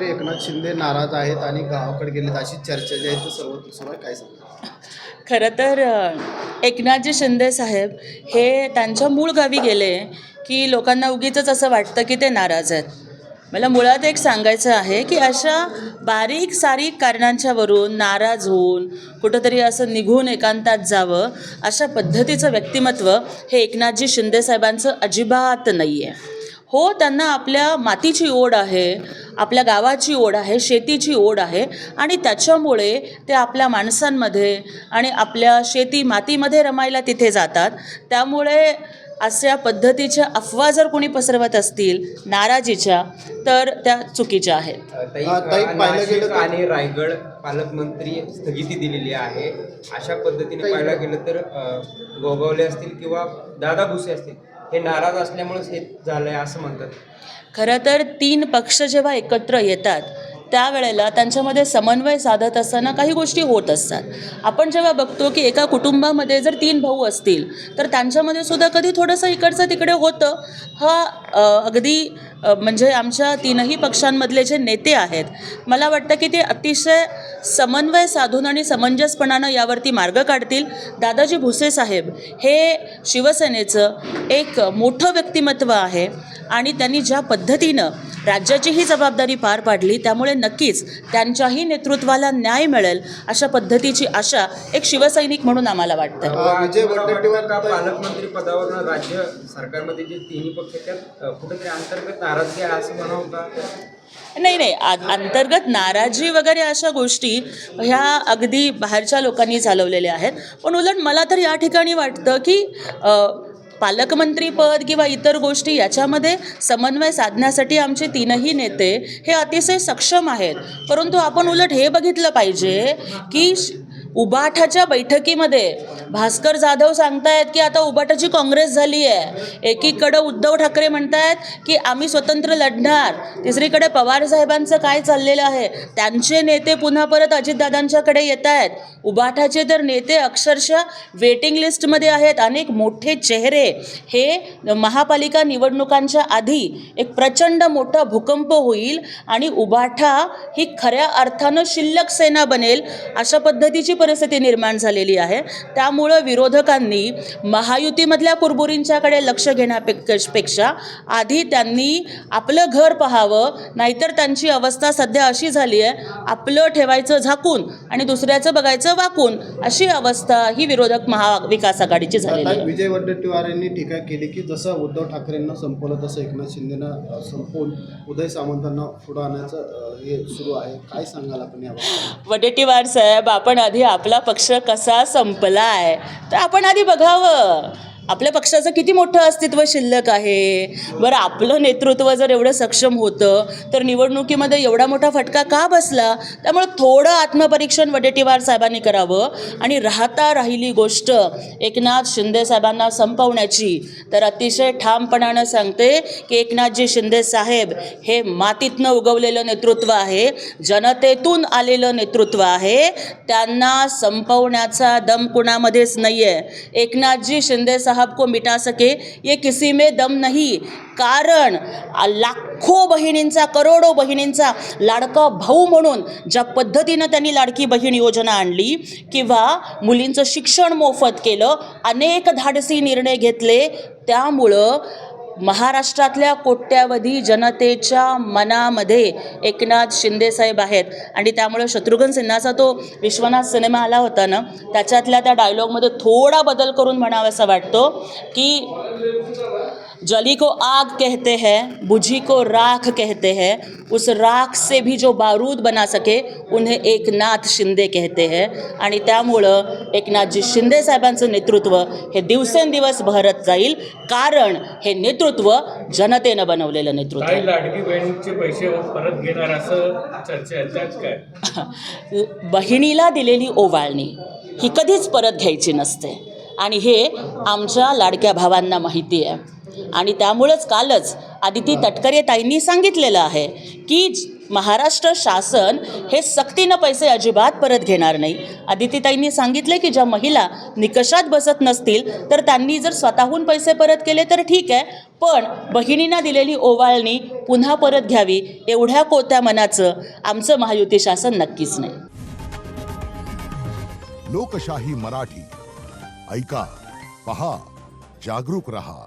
पालकमंत्री एकनाथ शिंदे नाराज आहेत आणि गावाकडे गेलेत अशी चर्चा जी आहे ती सर्वत्र सुरू आहे, काय सांगा? खरं तर एकनाथजी शिंदे साहेब हे त्यांच्या मूळ गावी गेले की लोकांना उगीचच असं वाटतं की ते नाराज आहेत. मला मुळात एक सांगायचं आहे की अशा बारीक सारीक कारणांच्यावरून नाराज होऊन कुठंतरी असं निघून एकांतात जावं अशा पद्धतीचं व्यक्तिमत्व हे एकनाथजी शिंदे साहेबांचं अजिबात नाही आहे. हो, त्यांना आपल्या मातीची ओढ आहे, आपल्या गावाची ओढ आहे, शेतीची ओढ आहे आणि त्याच्यामुळे ते आपल्या माणसांमध्ये आणि आपल्या शेती मातीमध्ये रमायला तिथे जातात. त्यामुळे अशा पद्धतीच्या अफवा जर कोणी पसरवत असतील नाराजीच्या तर त्या चुकीच्या आहेत. नाशिक आणि रायगड पालकमंत्री स्थगिती दिलेली आहे. अशा पद्धतीने पाहायला गेलं तर गोगावले असतील किंवा दादा भुसे असतील हे नाराज असल्यामुळेच हे झालंय असं म्हणतात. खरं तर 3 पक्ष जेव्हा एकत्र येतात त्यावेळेला त्यांच्यामध्ये समन्वय साधत असताना काही गोष्टी होत असतात. आपण जेव्हा बघतो की एका कुटुंबामध्ये जर 3 भाऊ असतील तर त्यांच्यामध्ये सुद्धा कधी थोडंसं इकडचं तिकडे होतं. अगदी म्हणजे आमच्या 3ही पक्षांमधले जे नेते आहेत मला वाटतं की ते अतिशय समन्वय साधून आणि समंजसपणानं यावरती मार्ग काढतील. दादाजी भुसे साहेब हे शिवसेनेचं एक मोठं व्यक्तिमत्व आहे आणि त्यांनी ज्या पद्धतीनं राज्याची ही जबाबदारी पार पाडली त्यामुळे नक्कीच त्यांच्याही नेतृत्वाला न्याय मिळेल अशा पद्धतीची आशा एक शिवसैनिक म्हणून आम्हाला वाटतं. पालकमंत्री पदावर राज्य सरकारमध्ये जे 3ही पक्ष त्यात कुठेतरी अंतर्गत नाराजगी आहे असं म्हणावं का? नाही, अंतर्गत नाराजी वगैरे अशा गोष्टी ह्या अगदी बाहेरच्या लोकांनी चालवलेल्या आहेत. पण उलट मला तर या ठिकाणी वाटतं की पालकमंत्रीपद किंवा इतर गोष्टी याच्यामध्ये समन्वय साधण्यासाठी आमचे 3ही नेते हे अतिशय सक्षम आहेत. परंतु आपण उलट हे बघितलं पाहिजे की उबाठाच्या बैठकीमध्ये भास्कर जाधव सांगतायत की आता उबाठाची काँग्रेस झाली आहे. एकीकडं उद्धव ठाकरे म्हणतायत की आम्ही स्वतंत्र लढणार. तिसरीकडे पवार साहेबांचं काय चाललेलं आहे, त्यांचे नेते पुन्हा परत अजितदादांच्याकडे येत आहेत. उबाठाचे तर नेते अक्षरशः वेटिंग लिस्टमध्ये आहेत. अनेक मोठे चेहरे हे महापालिका निवडणुकांच्या आधी एक प्रचंड मोठा भूकंप होईल आणि उबाठा ही खऱ्या अर्थानं शिल्लक सेना बनेल अशा पद्धतीची परिस्थिती निर्माण झालेली आहे. त्यामुळं विरोधकांनी महायुतीमधल्या कुरबुरींच्याकडे लक्ष घेण्यापेक्षा आधी त्यांनी आपलं घर पाहावं. नाहीतर त्यांची अवस्था सध्या अशी झाली आहे, आपलं ठेवायचं झाकून आणि दुसऱ्याचं बघायचं वाकून अशी अवस्था ही विरोधक महाविकास आघाडीची झालेली आहे. विजय वडेट्टीवार यांनी टीका केली की जसं उद्धव ठाकरेंना संपवलं तसं एकनाथ शिंदेना संपवून उदय सामंतांना पुढं आणायचं हे सुरू आहे. काय सांगाल आपण यावर? वडेट्टीवार साहेब, आपण आधी आपला पक्ष कसा संपला आहे तर आपण आधी बघावं. आपल्या पक्षाचं किती मोठं अस्तित्व शिल्लक आहे. बरं, आपलं नेतृत्व जर एवढं सक्षम होतं तर निवडणुकीमध्ये एवढा मोठा फटका का बसला? त्यामुळे थोडं आत्मपरीक्षण वडेट्टीवार साहेबांनी करावं. आणि राहिली गोष्ट एकनाथ शिंदे साहेबांना संपवण्याची तर अतिशय ठामपणानं सांगते की एकनाथजी शिंदे साहेब हे मातीतनं उगवलेलं नेतृत्व आहे, जनतेतून आलेलं नेतृत्व आहे. त्यांना संपवण्याचा दम कुणामध्येच नाही आहे. एकनाथजी शिंदे साहब को मिटा सके ये किसी में दम नहीं. कारण लाखो बहिणींचा, करोडो बहिणींचा लाडका भाऊ म्हणून ज्या पद्धतीनं त्यांनी लाडकी बहीण योजना आणली किंवा मुलींचं शिक्षण मोफत केलं, अनेक धाडसी निर्णय घेतले, त्यामुळं महाराष्ट्रातल्या कोट्यावधी जनतेच्या मनामध्ये एकनाथ शिंदेसाहेब आहेत. आणि त्यामुळे शत्रुघ्न सिन्हाचा तो विश्वनाथ सिनेमा आला होता ना, त्याच्यातल्या त्या डायलॉगमध्ये थोडा बदल करून म्हणावासा वाटतो की जली को आग कहते हैं, बुझी को राख कहते हैं, उस राख से भी जो बारूद बना सके उन्हें एकनाथ शिंदे कहते हैं. आणि त्यामुळं एकनाथजी शिंदे साहेबांचं नेतृत्व हे दिवसेंदिवस बहरत जाईल. कारण हे नेतृत्व जनतेनं बनवलेलं नेतृत्व आहे. लाडकी बहिणीचे पैसे परत घेणार असं चर्चा आहे, त्यात काय? बहिणीला दिलेली ओवाळणी ही कधीच परत घ्यायची नसते आणि हे आमच्या लाडक्या भावांना माहिती आहे. आणि त्यामुळंच कालच आदिती तटकरे ताईंनी सांगितलेलं आहे की महाराष्ट्र शासन हे सक्तीनं पैसे अजिबात परत घेणार नाही. आदितीताईंनी सांगितले की ज्या महिला निकषात बसत नसतील तर त्यांनी जर स्वतःहून पैसे परत केले तर ठीक आहे, पण बहिणींना दिलेली ओवाळणी पुन्हा परत घ्यावी एवढ्या कोत्या मनाचं आमचं महायुती शासन नक्कीच नाही. लोकशाही मराठी ऐका, पहा, जागरूक रहा.